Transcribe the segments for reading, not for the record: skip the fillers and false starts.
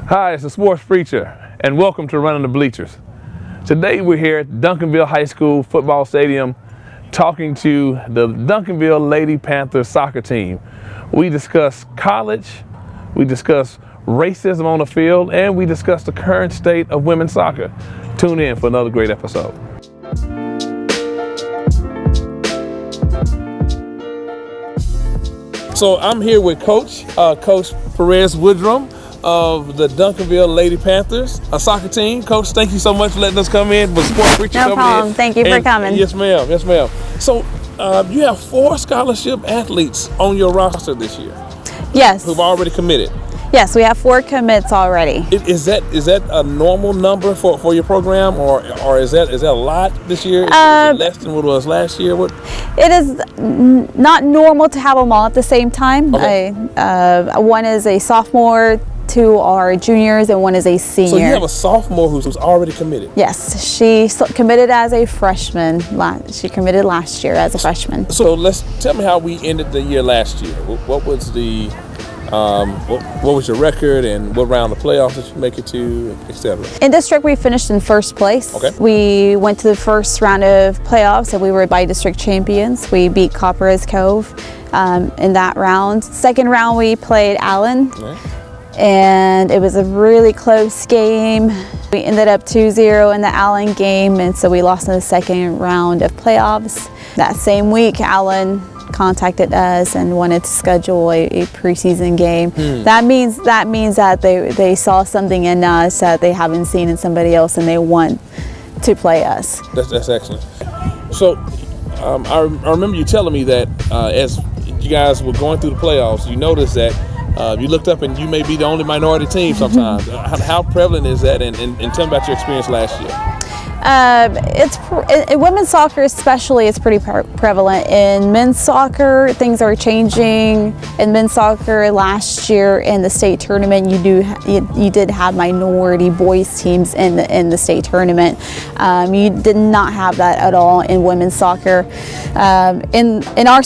Hi, it's the Sports Preacher, and welcome to Running the Bleachers. Today we're here at Duncanville High School Football Stadium talking to the Duncanville Lady Panthers soccer team. We discuss college, we discuss racism on the field, and we discuss the current state of women's soccer. Tune in for another great episode. So I'm here with Coach Perez Woodrum of the Duncanville Lady Panthers, a soccer team. Coach, thank you so much for letting us come in. But Sports Preacher no problem. Thank you for coming. Yes, ma'am. Yes, ma'am. So you have 4 scholarship athletes on your roster this year. Yes. Who've already committed. Yes, we have 4 commits already. Is that a normal number for your program, or is that a lot this year? Is it less than what it was last year? It is not normal to have them all at the same time. Okay. One is a sophomore, 2 are juniors, and 1 is a senior. So you have a sophomore who's already committed? Yes, she committed as a freshman. She committed last year as a freshman. So tell me how we ended the year last year. What was the what was your record, and what round of playoffs did you make it to, etc.? In district, we finished in first place. Okay. We went to the first round of playoffs, and we were by district champions. We beat Copper's Cove in that round. Second round, we played Allen. Okay. And it was a really close game. We ended up 2-0 in the Allen game, and so we lost in the second round of playoffs. That same week, Allen contacted us and wanted to schedule a preseason game. That means that they saw something in us that they haven't seen in somebody else, and they want to play us. That's excellent. So I remember you telling me that as you guys were going through the playoffs, you noticed that you looked up and you may be the only minority team sometimes. How prevalent is that? And tell me about your experience last year. In women's soccer especially, it's pretty prevalent. In men's soccer, things are changing. In men's soccer last year in the state tournament, you did have minority boys teams in the state tournament. You did not have that at all in women's soccer. In our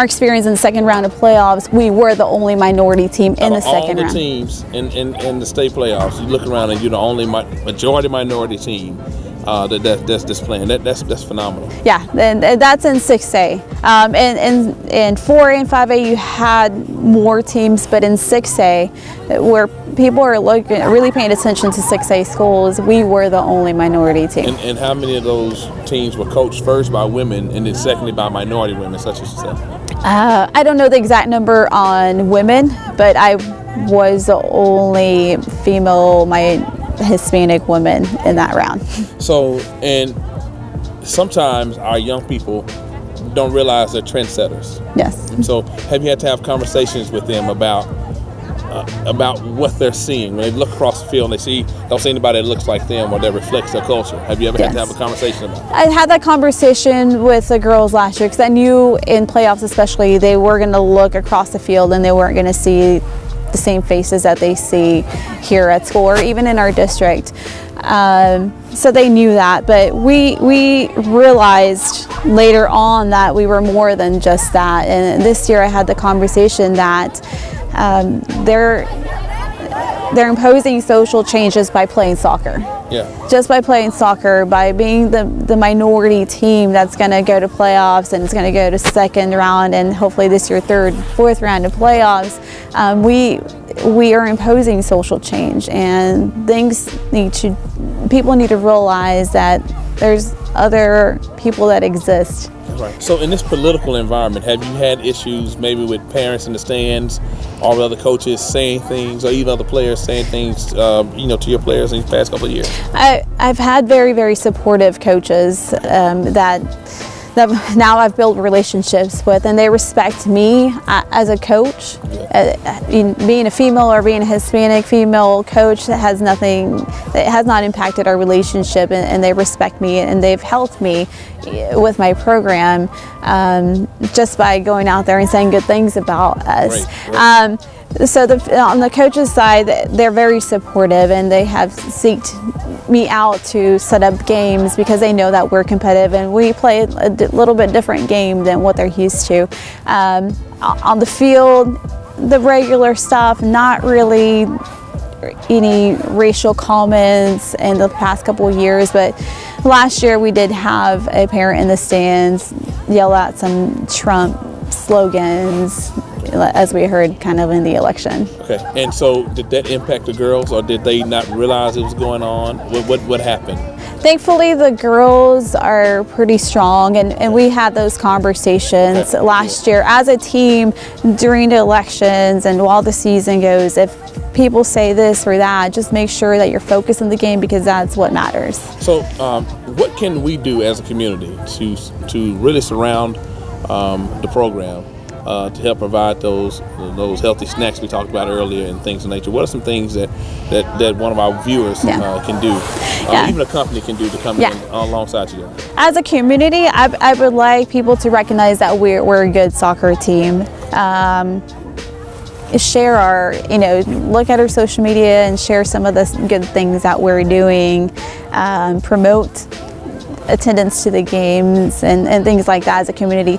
experience in the second round of playoffs, we were the only minority team in the second round. All the teams in the state playoffs, you look around and you're the only majority minority team that's playing. That's phenomenal. Yeah, and that's in 6A. In 4A and 5A, you had more teams, but in 6A, where people are really paying attention to 6A schools, we were the only minority team. And how many of those teams were coached first by women and then secondly by minority women, such as yourself? I don't know the exact number on women, but I was the only female Hispanic woman in that round. So, and sometimes our young people don't realize they're trendsetters. Yes. So have you had to have conversations with them about what they're seeing when they look across the field and they don't see anybody that looks like them or that reflects their culture? Have you ever had to have a conversation about that? I had that conversation with the girls last year because I knew in playoffs especially they were going to look across the field and they weren't going to see the same faces that they see here at school or even in our district. So they knew that, but we realized later on that we were more than just that. And this year I had the conversation that they're imposing social changes by playing soccer. Yeah. Just by playing soccer, by being the minority team that's going to go to playoffs and it's going to go to second round and hopefully this year third, fourth round of playoffs, we are imposing social change, and people need to realize that there's other people that exist. Right. So in this political environment, have you had issues maybe with parents in the stands or other coaches saying things, or even other players saying things, to your players in the past couple of years? I've had very, very supportive coaches that now I've built relationships with, and they respect me as a coach. Being a female or being a Hispanic female coach, that has not impacted our relationship, and they respect me and they've helped me with my program just by going out there and saying good things about us. Right. So on the coaches' side, they're very supportive, and they have sought me out to set up games because they know that we're competitive and we play a little bit different game than what they're used to. On the field, the regular stuff, not really any racial comments in the past couple of years, but last year we did have a parent in the stands yell out some Trump slogans, as we heard kind of in the election. Okay, and so did that impact the girls, or did they not realize it was going on? What happened? Thankfully, the girls are pretty strong, and we had those conversations last year as a team during the elections and while the season goes. If people say this or that, just make sure that you're focused on the game, because that's what matters. So what can we do as a community to really surround the program to help provide those healthy snacks we talked about earlier and things of nature? What are some things that one of our viewers can do, even a company can do, to come in alongside you? As a community, I would like people to recognize that we're a good soccer team. Share our, look at our social media and share some of the good things that we're doing, promote attendance to the games and things like that as a community.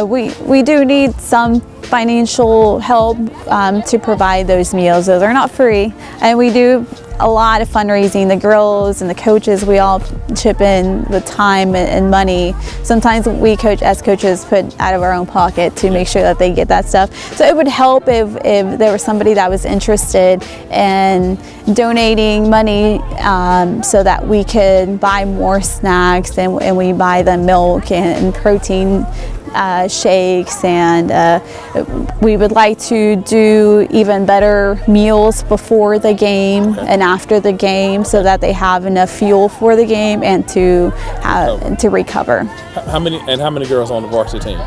We do need some financial help to provide those meals. So they're not free, and we do a lot of fundraising. The girls and the coaches, we all chip in with time and money. Sometimes we as coaches put out of our own pocket to make sure that they get that stuff. So it would help if there was somebody that was interested in donating money so that we could buy more snacks, and we buy them milk and protein shakes, and we would like to do even better meals before the game and after the game, so that they have enough fuel for the game and to recover. How many girls on the varsity team?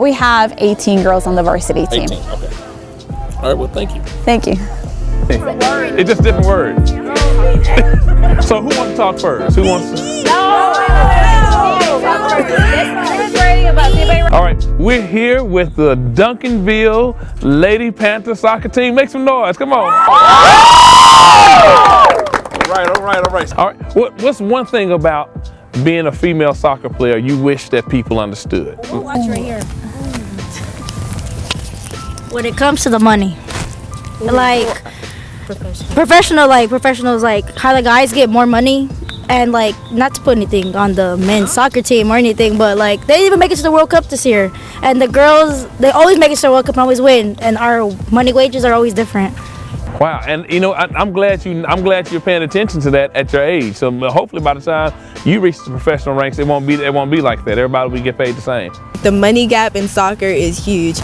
We have 18 girls on the varsity team. 18, okay. All right, well, thank you. Thank you. It's just different words. So who wants to talk first? Who wants to? All right, we're here with the Duncanville Lady Panther soccer team. Make some noise, come on. All right. All right, what's one thing about being a female soccer player you wish that people understood? Watch right here. When it comes to the money, like professionals, like how the guys get more money. And like, not to put anything on the men's soccer team or anything, but like, they didn't even make it to the World Cup this year. And the girls, they always make it to the World Cup and always win. And our money wages are always different. Wow, and I'm glad you're paying attention to that at your age. So hopefully by the time you reach the professional ranks, it won't be like that. Everybody will get paid the same. The money gap in soccer is huge,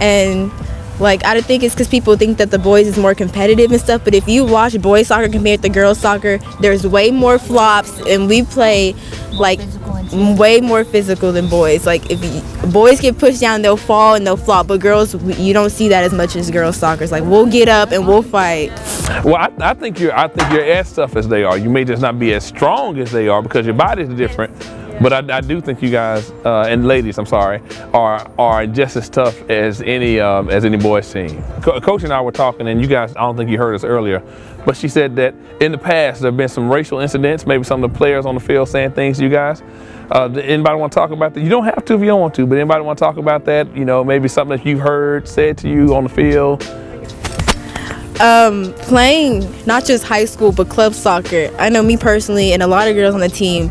and like, I don't think it's because people think that the boys is more competitive and stuff, but if you watch boys soccer compared to girls soccer, there's way more flops, and we play like way more physical than boys. Like, if boys get pushed down, they'll fall and they'll flop, but girls, you don't see that as much as girls soccer. It's like, we'll get up and we'll fight. Well, I think you're as tough as they are. You may just not be as strong as they are because your bodies are different. But I do think you guys and ladies, I'm sorry, are just as tough as any boys team. Coach and I were talking, and you guys, I don't think you heard us earlier, but she said that in the past there have been some racial incidents, maybe some of the players on the field saying things to you guys. Anybody want to talk about that? You don't have to if you don't want to, but anybody want to talk about that? Maybe something that you've heard said to you on the field? Playing not just high school but club soccer, I know me personally and a lot of girls on the team,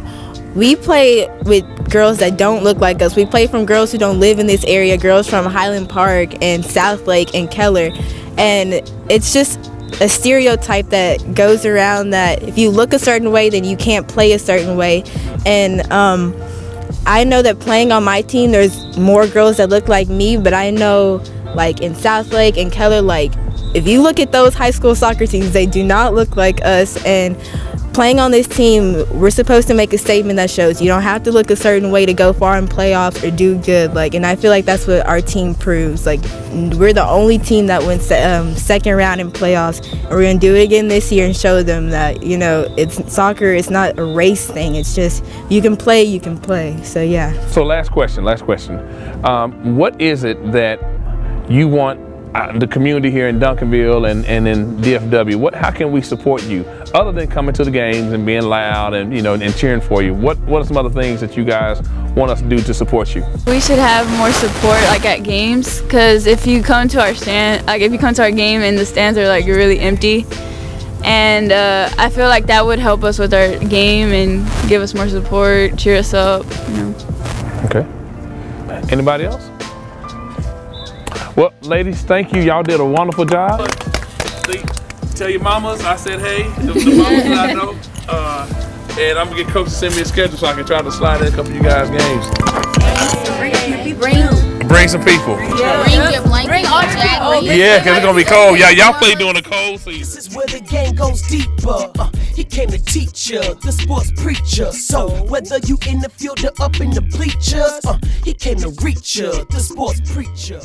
we play with girls that don't look like us. We play from girls who don't live in this area, girls from Highland Park and South Lake and Keller. And it's just a stereotype that goes around that if you look a certain way, then you can't play a certain way. And I know that playing on my team, there's more girls that look like me, but I know like in South Lake and Keller, like if you look at those high school soccer teams, they do not look like us. And playing on this team, we're supposed to make a statement that shows you don't have to look a certain way to go far in playoffs or do good. Like, and I feel like that's what our team proves. Like, we're the only team that went second round in playoffs, and we're gonna do it again this year and show them that it's soccer. It's not a race thing. It's just you can play. So yeah. So last question. What is it that you want the community here in Duncanville and in DFW? How can we support you other than coming to the games and being loud and and cheering for you? What are some other things that you guys want us to do to support you? We should have more support like at games, because if you come to our game and the stands are like really empty, and I feel like that would help us with our game and give us more support, cheer us up. Okay. Anybody else? Well, ladies, thank you. Y'all did a wonderful job. Tell your mamas I said hey. The mamas that I know. And I'm gonna get coach to send me a schedule so I can try to slide in a couple of you guys' games. Bring some people. Bring all jackets. Yeah, because it's gonna be cold. Y'all play during the cold season. This is where the game goes deeper. He came to teach you, the sports preacher. So whether you in the field or up in the bleachers, he came to reach you, the sports preacher.